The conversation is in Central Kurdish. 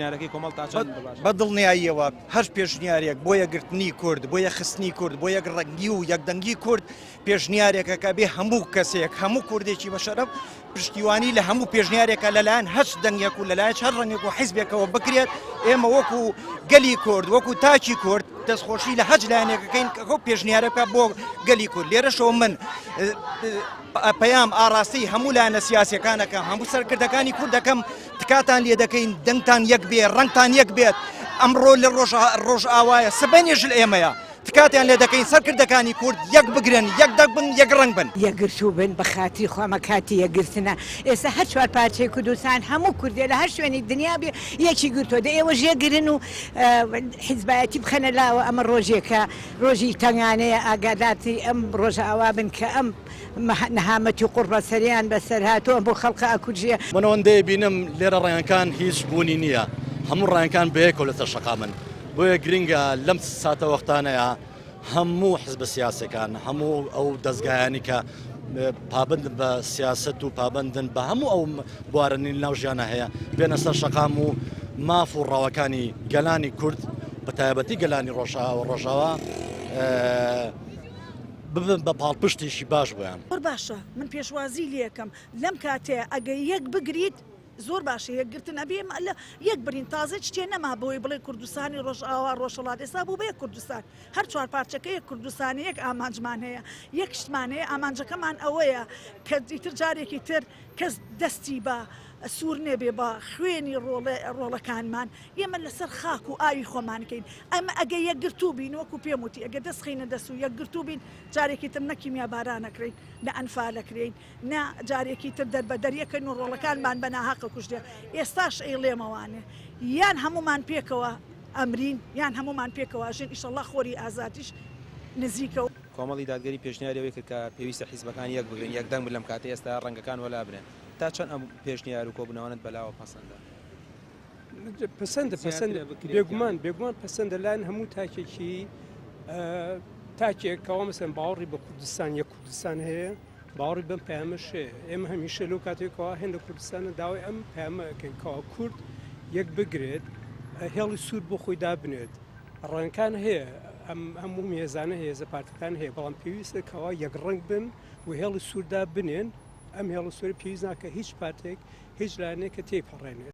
یارەکەی کۆمەڵ تا چەند باش بەدڵنیاییەوە هەر پێشنیارێک بۆ یەکگرتنی کورد بۆ یەخستنی کورد بۆ یەک ڕەنگی و یەکدەنگی کورد پێشنیارێکە کە بێ هەموو کەسێک هەموو کوردێکی بەشەرەف پشتیوانی لە هەموو پێشنیارێکە لەلایەن هەچ دەنگێک و لەلایەن هەر ڕەنگێک و حیزبێکەوە بکرێت ئێمە وەکو گەلی کورد وەکو تاچی کورد دەستخۆشی لە هەج لایەنێکەکەین ئەو پێشنیارەکە بۆ گەلی کورد لێرەشەوە من پەیام ئاڕاستی هەموو لایەنە سیاسیەکانەکە هەموو سەرکردەکانی کورد دەکەم تکاتان لێ دەکەین دەنگتان یەک بێ ڕەنگتان یەک بێت ئەمڕۆ لە ڕۆژ ئاوایە سبەنێژ ئێمەیە تکاتیان لێ دەکەین سەرکردەکانی کورد یەک بگرن یەک دەبن یەک ڕەنگ بن یەکگرتو بن بە خاتری خۆمە کاتی یەکگرتنە ئێستا هەر چوار پارچەی کوردستان هەموو کوردێ لە هەر شوێنی دنیا بێ یەکی گرتۆ دە ئێوە ژێگرن و حیزبایەتی بخەنە لاوە ئەمە ڕۆژێکە ڕۆژی تەنگانەیە ئاگاداتی ئەم ڕۆژە ئاوا بن کە ئەم نەهامەتی و قوڕبە سەریان بەسەر هاتووە بۆ خەڵقە ئەکوجێ من ئەوەندەی بینم لێرە ڕێیەکان هیچ بوونی نییە هەموو ڕێیەکان بەیەکەوە لەسەر شەقا من بۆیە گرنگە لەم ساتە وەختانەیە هەموو حزبە سیاسەکان هەموو ئەو دەستگایانی کە پابند بە سیاست و پابندن بە هەموو ئەو بوارنی ناو ژیانە هەیە بێنە سەر شەقام و ماف و ڕاوەکانی گەلانی کورد بە تایبەتی گەلانی ڕۆژاوە ببن بە پاڵپشتێکی باش بۆیان زۆر باشە من پێشوازی لێکم لەم کاتەیە ئەگەر یەک بگریت زۆر باشە یەکگرتن ئەبێ لە یەک برین تازە شتێ نەما بۆی بڵێ کوردستانی ڕۆژئاوا ڕۆژهەڵات ئێستا بوو بە یەک کوردستان هەر چوار پارچەکە یەک کوردستانی یەک ئامانجمان هەیە یەک شتمان هەیە ئامانجەکەمان ئەوەیە کە ئیتر جارێکی تر کەس دەستی بە سوور نێبێ بە خوێنی ڕۆڵەکانمان ئێمە لەسەر خاک و ئاوی خۆمانکەین ئەمە ئەگە یەکگرتو بین وەکو پێم وتی ئەگە دەستخینە دەست و یەکگرتو بین جارێکی تر نەکیمیا بارانەکرین نە ئەنفالەکرین نە جارێکی تر دەربەدەریەکەین و ڕۆڵەکانمان بە ناحەقە کوژدێ ئێستاش ئەیڵێمەوانێ یان هەمومان پێکەوە ئەمرین یان هەمومان پێکەوە ژین ئیشەڵڵا خۆری ئازاتیش نزیکەوە کۆمەڵی دادگەری پێشنیارەوەی کرد کە پێویستە حیزبەکان یەک بگرن یەکدەنگ لەم کاتە ئێستا ڕەنگەکان وەلا برێن تا چەند ئەم پێشنیار و کۆبوونەوەت بەلاوە پەسەندە پەسەندە بێگومان پەسەندە لایەن هەموو تاکێکی تاکێکەوە مەسەن باوەڕی بە کوردستان یەک کوردستان هەیە باوەڕی بەم پەیامەش هەیە ئێمە هەمیشە لەو کاتێکەوە هێندە کوردستانە داوای ئەم پەیامەکەنکەوە کورد یەک بگرێت هێڵی سوود بۆ خۆی دابنێت ڕەنگەکان هەیە ئەم هەموو مێزانە هەیە زەپارتەکان هەیە بەڵام پێویستەکەەوە یەک ڕنگ بن و هێڵی سووردا بنێن ئەم هێڵە سووری پێویست ناکە هیچ پارتێک هیچ لایەنێک کە تێپەڕێنێت